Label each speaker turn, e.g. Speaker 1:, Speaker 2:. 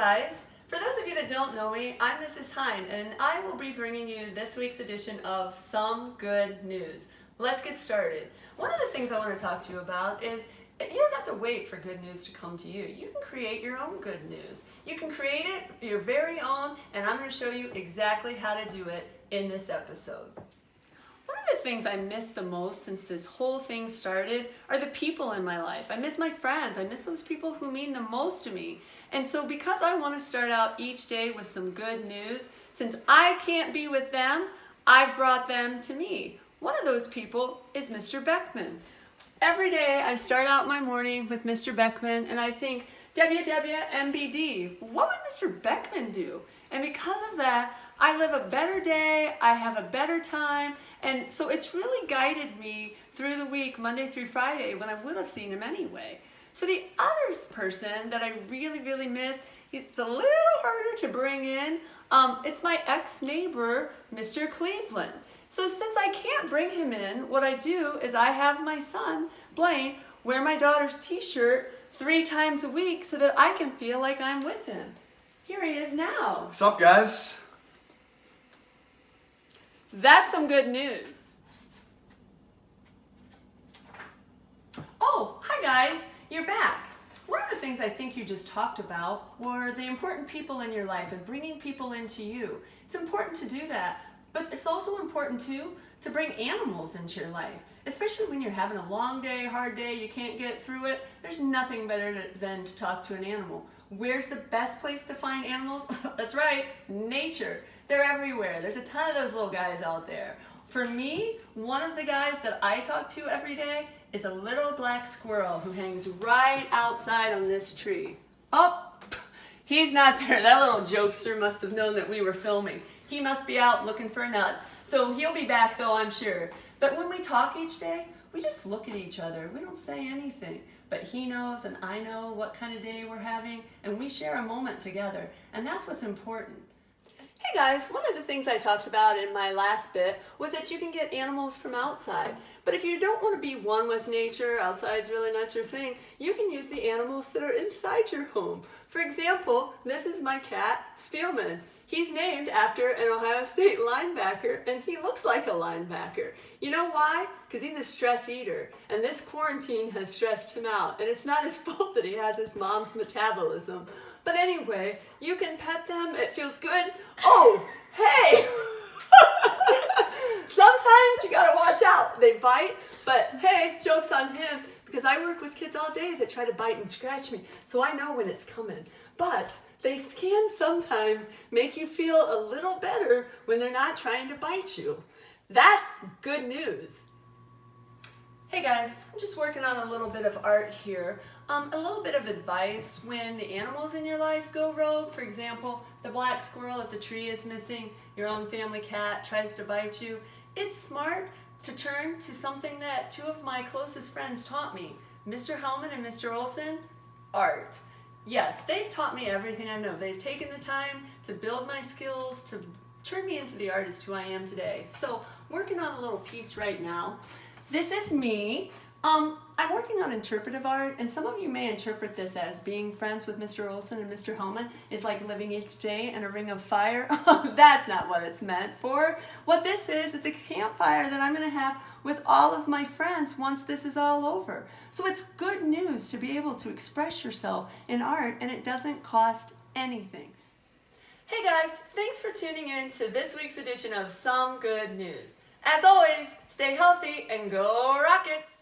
Speaker 1: guys. For those of you that don't know me, I'm Mrs. Hine, and I will be bringing you this week's edition of Some Good News. Let's get started. One of the things I want to talk to you about is you don't have to wait for good news to come to you. You can create your own good news. You can create it your very own, and I'm going to show you exactly how to do it in this episode. One of the things I miss the most since this whole thing started are the people in my life. I miss my friends. I miss those people who mean the most to me. And so because I want to start out each day with some good news, since I can't be with them, I've brought them to me. One of those people is Mr. Beckman. Every day I start out my morning with Mr. Beckman and I think, WWMBD, what would Mr. Beckman do? And because of that, I live a better day, I have a better time, and so it's really guided me through the week, Monday through Friday, when I would have seen him anyway. So the other person that I really miss, it's a little harder to bring in, it's my ex-neighbor, Mr. Cleveland. So since I can't bring him in, what I do is I have my son, Blaine, wear my daughter's t-shirt 3 times a week so that I can feel like I'm with him. Here he is now.
Speaker 2: What's up, guys?
Speaker 1: That's some good news. Oh, hi guys, you're back. One of the things I think you just talked about were the important people in your life and bringing people into you. It's important to do that, but it's also important too to bring animals into your life. Especially when you're having a long day, hard day, you can't get through it, there's nothing better than to talk to an animal. Where's the best place to find animals? That's right, nature. They're everywhere. There's a ton of those little guys out there. For me, one of the guys that I talk to every day is a little black squirrel who hangs right outside on this tree. Oh, he's not there. That little jokester must have known that we were filming. He must be out looking for a nut. So he'll be back though, I'm sure. But when we talk each day, we just look at each other. We don't say anything. But he knows and I know what kind of day we're having, and we share a moment together. And that's what's important. Hey guys, one of the things I talked about in my last bit was that you can get animals from outside. But if you don't want to be one with nature, outside's really not your thing, you can use the animals that are inside your home. For example, this is my cat, Spielman. He's named after an Ohio State linebacker, and he looks like a linebacker. You know why? Because he's a stress eater, and this quarantine has stressed him out, and it's not his fault that he has his mom's metabolism. But anyway, you can pet them, it feels good. Oh, hey! Sometimes you gotta watch out. They bite, but hey, joke's on him, because I work with kids all day that try to bite and scratch me, so I know when it's coming. But they can sometimes make you feel a little better when they're not trying to bite you. That's good news. Hey guys, I'm just working on a little bit of art here. A little bit of advice when the animals in your life go rogue. For example, the black squirrel at the tree is missing, your own family cat tries to bite you. It's smart to turn to something that 2 of my closest friends taught me, Mr. Hellman and Mr. Olson, art. Yes, they've taught me everything I know. They've taken the time to build my skills, to turn me into the artist who I am today. So, working on a little piece right now. This is me. I'm working on interpretive art, and some of you may interpret this as being friends with Mr. Olson and Mr. Hellman is like living each day in a ring of fire. That's not what it's meant for. What this is the campfire that I'm going to have with all of my friends once this is all over. So it's good news to be able to express yourself in art, and it doesn't cost anything. Hey guys, thanks for tuning in to this week's edition of Some Good News. As always, stay healthy and go Rockets!